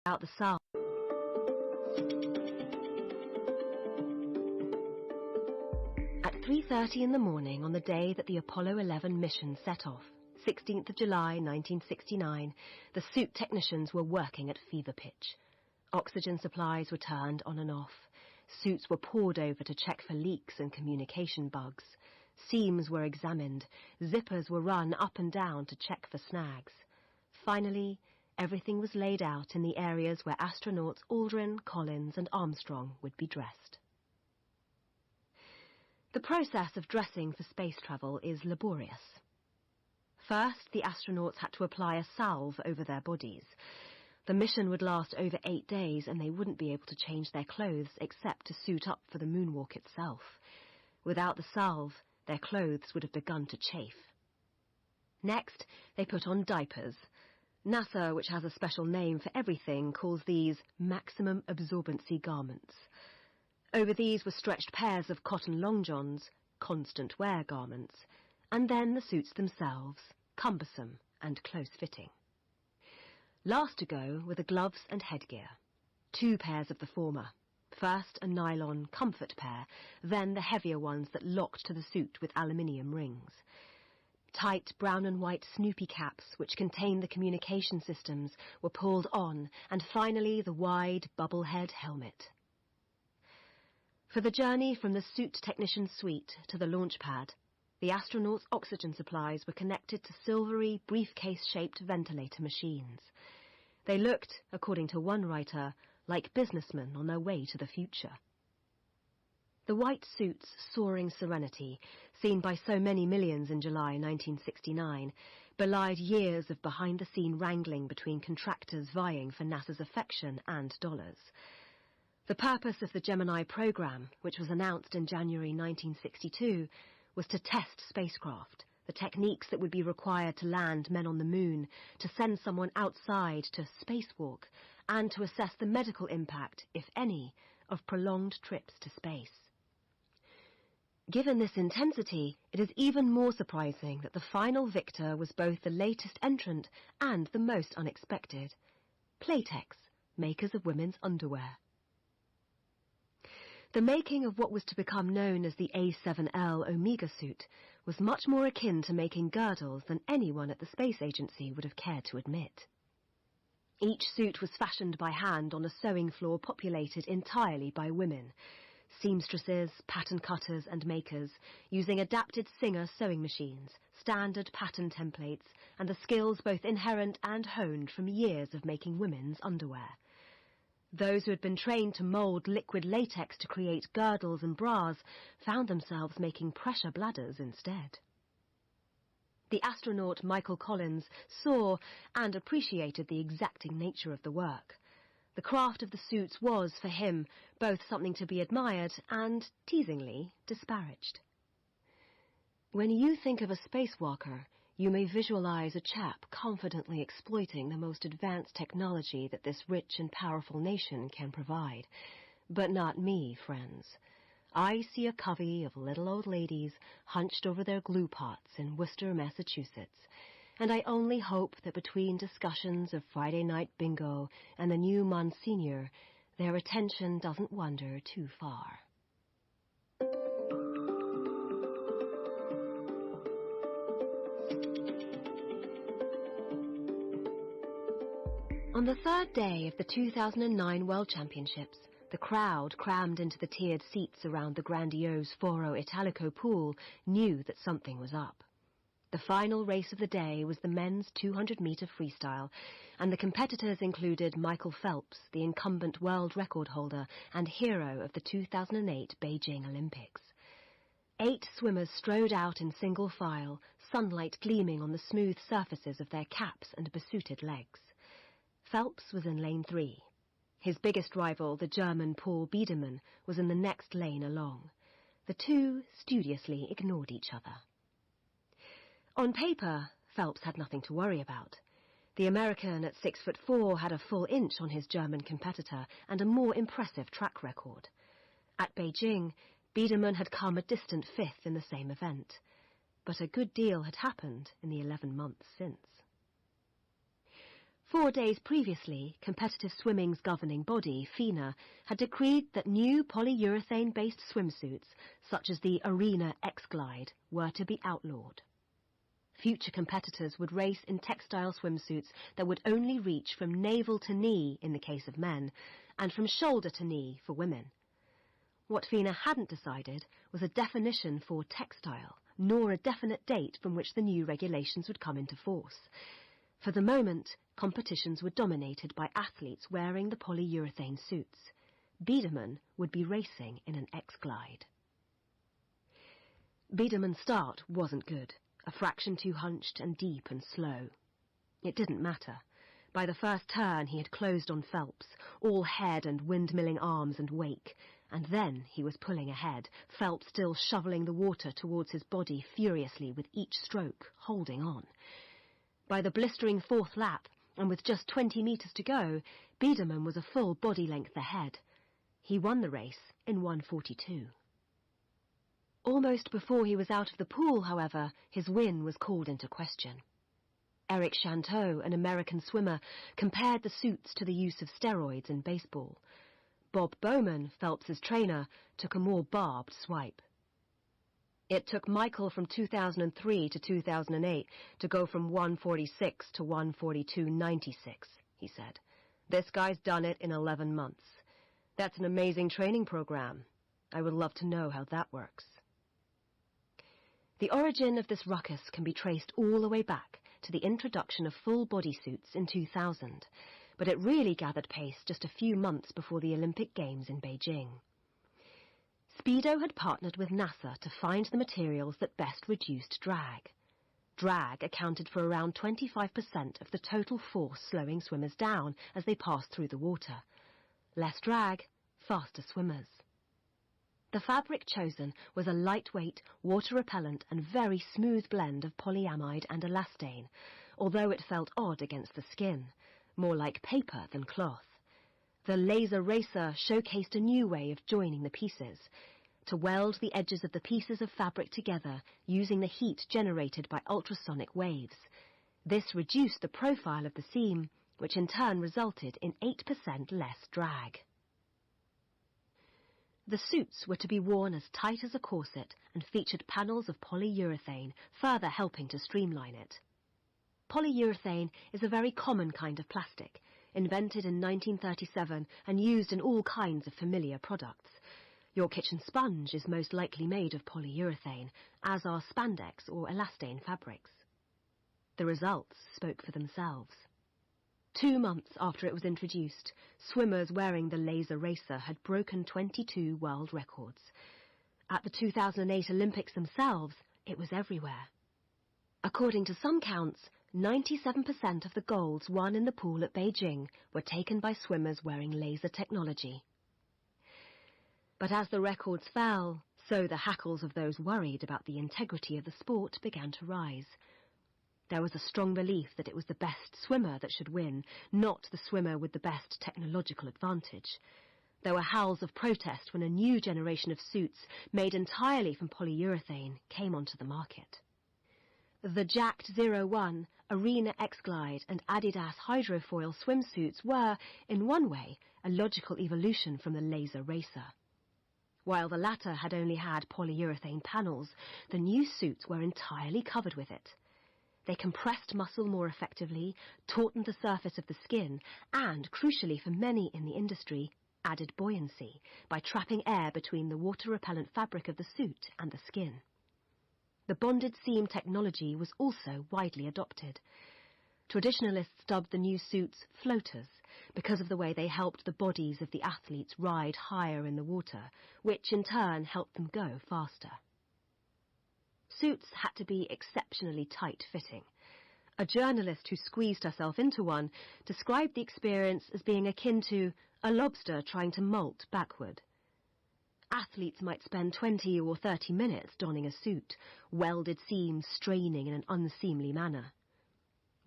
out the salve. At 3:30 in the morning on the day that the Apollo 11 mission set off, 16th of July 1969, the suit technicians were working at fever pitch. Oxygen supplies were turned on and off. Suits were pored over to check for leaks and communication bugs. Seams were examined. Zippers were run up and down to check for snags. Finally, everything was laid out in the areas where astronauts Aldrin, Collins and Armstrong would be dressed. The process of dressing for space travel is laborious. First, the astronauts had to apply a salve over their bodies. The mission would last over 8 days and they wouldn't be able to change their clothes except to suit up for the moonwalk itself. Without the salve, their clothes would have begun to chafe. Next, they put on diapers. NASA, which has a special name for everything, calls these maximum absorbency garments. Over these were stretched pairs of cotton long johns, constant wear garments, and then the suits themselves, cumbersome and close-fitting. Last to go were the gloves and headgear. 2 pairs of the former. First a nylon comfort pair, then the heavier ones that locked to the suit with aluminium rings. Tight brown and white Snoopy caps, which contained the communication systems, were pulled on, and finally the wide bubble-head helmet. For the journey from the suit technician's suite to the launch pad, the astronauts' oxygen supplies were connected to silvery, briefcase-shaped ventilator machines. They looked, according to one writer, like businessmen on their way to the future. The white suit's soaring serenity, seen by so many millions in July 1969, belied years of behind-the-scene wrangling between contractors vying for NASA's affection and dollars. The purpose of the Gemini program, which was announced in January 1962, was to test spacecraft, the techniques that would be required to land men on the moon, to send someone outside to spacewalk, and to assess the medical impact, if any, of prolonged trips to space. Given this intensity, it is even more surprising that the final victor was both the latest entrant and the most unexpected. Playtex, makers of women's underwear. The making of what was to become known as the A7L Omega suit was much more akin to making girdles than anyone at the space agency would have cared to admit. Each suit was fashioned by hand on a sewing floor populated entirely by women, seamstresses, pattern cutters and makers, using adapted Singer sewing machines, standard pattern templates, and the skills both inherent and honed from years of making women's underwear. Those who had been trained to mould liquid latex to create girdles and bras found themselves making pressure bladders instead. The astronaut Michael Collins saw and appreciated the exacting nature of the work. The craft of the suits was, for him, both something to be admired and, teasingly, disparaged. When you think of a spacewalker, you may visualize a chap confidently exploiting the most advanced technology that this rich and powerful nation can provide. But not me, friends. I see a covey of little old ladies hunched over their glue pots in Worcester, Massachusetts, and I only hope that between discussions of Friday night bingo and the new Monsignor, their attention doesn't wander too far. On the third day of the 2009 World Championships, the crowd crammed into the tiered seats around the grandiose Foro Italico pool knew that something was up. The final race of the day was the men's 200-meter freestyle, and the competitors included Michael Phelps, the incumbent world record holder and hero of the 2008 Beijing Olympics. 8 swimmers strode out in single file, sunlight gleaming on the smooth surfaces of their caps and besuited legs. Phelps was in lane 3. His biggest rival, the German Paul Biedermann, was in the next lane along. The two studiously ignored each other. On paper, Phelps had nothing to worry about. The American at 6'4" had a full inch on his German competitor and a more impressive track record. At Beijing, Biedermann had come a distant 5th in the same event. But a good deal had happened in the 11 months since. 4 days previously, competitive swimming's governing body, FINA, had decreed that new polyurethane-based swimsuits, such as the Arena X-Glide, were to be outlawed. Future competitors would race in textile swimsuits that would only reach from navel to knee in the case of men, and from shoulder to knee for women. What FINA hadn't decided was a definition for textile, nor a definite date from which the new regulations would come into force. For the moment, competitions were dominated by athletes wearing the polyurethane suits. Biedermann would be racing in an X-Glide. Biedermann's start wasn't good, a fraction too hunched and deep and slow. It didn't matter. By the first turn he had closed on Phelps, all head and windmilling arms and wake, and then he was pulling ahead, Phelps still shoveling the water towards his body furiously with each stroke, holding on. By the blistering fourth lap, and with just 20 metres to go, Biedermann was a full body length ahead. He won the race in 1:42. Almost before he was out of the pool, however, his win was called into question. Eric Chanteau, an American swimmer, compared the suits to the use of steroids in baseball. Bob Bowman, Phelps's trainer, took a more barbed swipe. It took Michael from 2003 to 2008 to go from 1:46 to 1:42.96, he said. This guy's done it in 11 months. That's an amazing training program. I would love to know how that works. The origin of this ruckus can be traced all the way back to the introduction of full bodysuits in 2000, but it really gathered pace just a few months before the Olympic Games in Beijing. Speedo had partnered with NASA to find the materials that best reduced drag. Drag accounted for around 25% of the total force slowing swimmers down as they passed through the water. Less drag, faster swimmers. The fabric chosen was a lightweight, water-repellent and very smooth blend of polyamide and elastane, although it felt odd against the skin, more like paper than cloth. The Laser Racer showcased a new way of joining the pieces, to weld the edges of the pieces of fabric together using the heat generated by ultrasonic waves. This reduced the profile of the seam, which in turn resulted in 8% less drag. The suits were to be worn as tight as a corset and featured panels of polyurethane, further helping to streamline it. Polyurethane is a very common kind of plastic, invented in 1937 and used in all kinds of familiar products. Your kitchen sponge is most likely made of polyurethane, as are spandex or elastane fabrics. The results spoke for themselves. 2 months after it was introduced, swimmers wearing the Laser Racer had broken 22 world records. At the 2008 Olympics themselves, it was everywhere. According to some counts, 97% of the golds won in the pool at Beijing were taken by swimmers wearing laser technology. But as the records fell, so the hackles of those worried about the integrity of the sport began to rise. There was a strong belief that it was the best swimmer that should win, not the swimmer with the best technological advantage. There were howls of protest when a new generation of suits, made entirely from polyurethane, came onto the market. The Jacked 01, Arena X-Glide and Adidas Hydrofoil swimsuits were, in one way, a logical evolution from the Laser Racer. While the latter had only had polyurethane panels, the new suits were entirely covered with it. They compressed muscle more effectively, tautened the surface of the skin, and, crucially for many in the industry, added buoyancy by trapping air between the water-repellent fabric of the suit and the skin. The bonded seam technology was also widely adopted. Traditionalists dubbed the new suits floaters because of the way they helped the bodies of the athletes ride higher in the water, which in turn helped them go faster. Suits had to be exceptionally tight-fitting. A journalist who squeezed herself into one described the experience as being akin to a lobster trying to molt backward. Athletes might spend 20 or 30 minutes donning a suit, welded seams straining in an unseemly manner.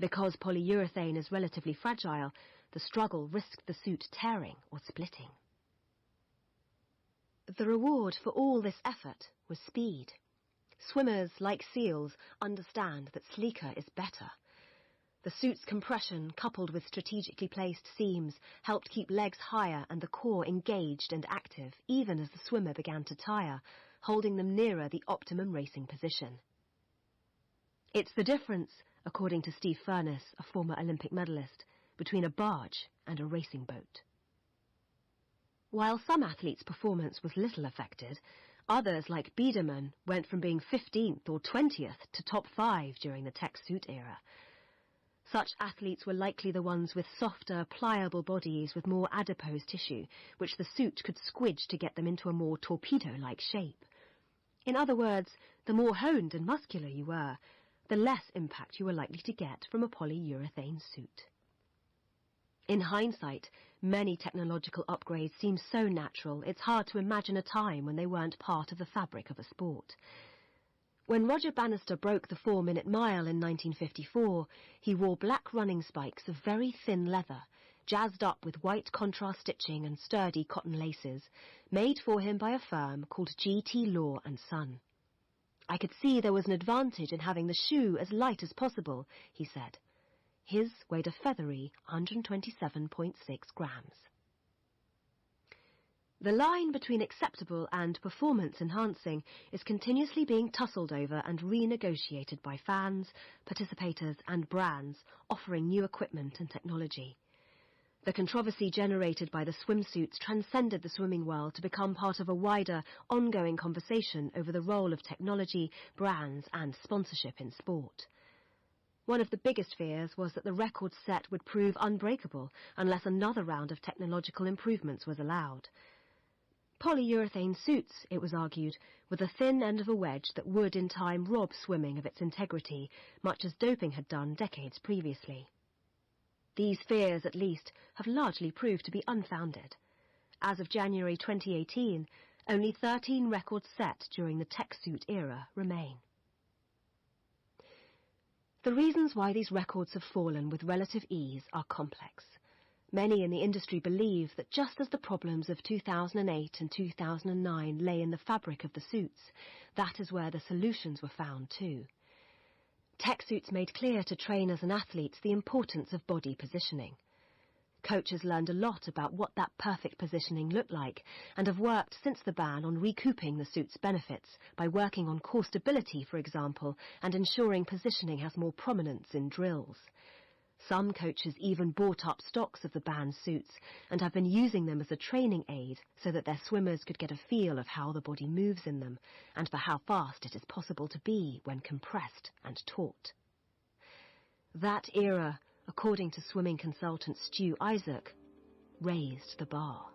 Because polyurethane is relatively fragile, the struggle risked the suit tearing or splitting. The reward for all this effort was speed. Swimmers, like seals, understand that sleeker is better. The suit's compression, coupled with strategically placed seams, helped keep legs higher and the core engaged and active, even as the swimmer began to tire, holding them nearer the optimum racing position. It's the difference, according to Steve Furness, a former Olympic medalist, between a barge and a racing boat. While some athletes' performance was little affected, others, like Biedermann, went from being 15th or 20th to top 5 during the tech suit era. Such athletes were likely the ones with softer, pliable bodies with more adipose tissue, which the suit could squidge to get them into a more torpedo-like shape. In other words, the more honed and muscular you were, the less impact you were likely to get from a polyurethane suit. In hindsight, many technological upgrades seem so natural it's hard to imagine a time when they weren't part of the fabric of a sport. When Roger Bannister broke the 4-minute mile in 1954, he wore black running spikes of very thin leather, jazzed up with white contrast stitching and sturdy cotton laces, made for him by a firm called G.T. Law & Son. "I could see there was an advantage in having the shoe as light as possible," he said. His weighed a feathery 127.6 grams. The line between acceptable and performance-enhancing is continuously being tussled over and renegotiated by fans, participators and brands offering new equipment and technology. The controversy generated by the swimsuits transcended the swimming world to become part of a wider, ongoing conversation over the role of technology, brands and sponsorship in sport. One of the biggest fears was that the record set would prove unbreakable unless another round of technological improvements was allowed. Polyurethane suits, it was argued, were the thin end of a wedge that would in time rob swimming of its integrity, much as doping had done decades previously. These fears, at least, have largely proved to be unfounded. As of January 2018, only 13 records set during the tech suit era remain. The reasons why these records have fallen with relative ease are complex. Many in the industry believe that just as the problems of 2008 and 2009 lay in the fabric of the suits, that is where the solutions were found too. Tech suits made clear to trainers and athletes the importance of body positioning. Coaches learned a lot about what that perfect positioning looked like and have worked since the ban on recouping the suit's benefits by working on core stability, for example, and ensuring positioning has more prominence in drills. Some coaches even bought up stocks of the banned suits and have been using them as a training aid so that their swimmers could get a feel of how the body moves in them and for how fast it is possible to be when compressed and taut. That era, according to swimming consultant Stu Isaac, raised the bar.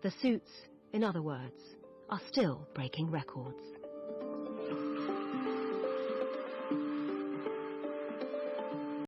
The suits, in other words, are still breaking records.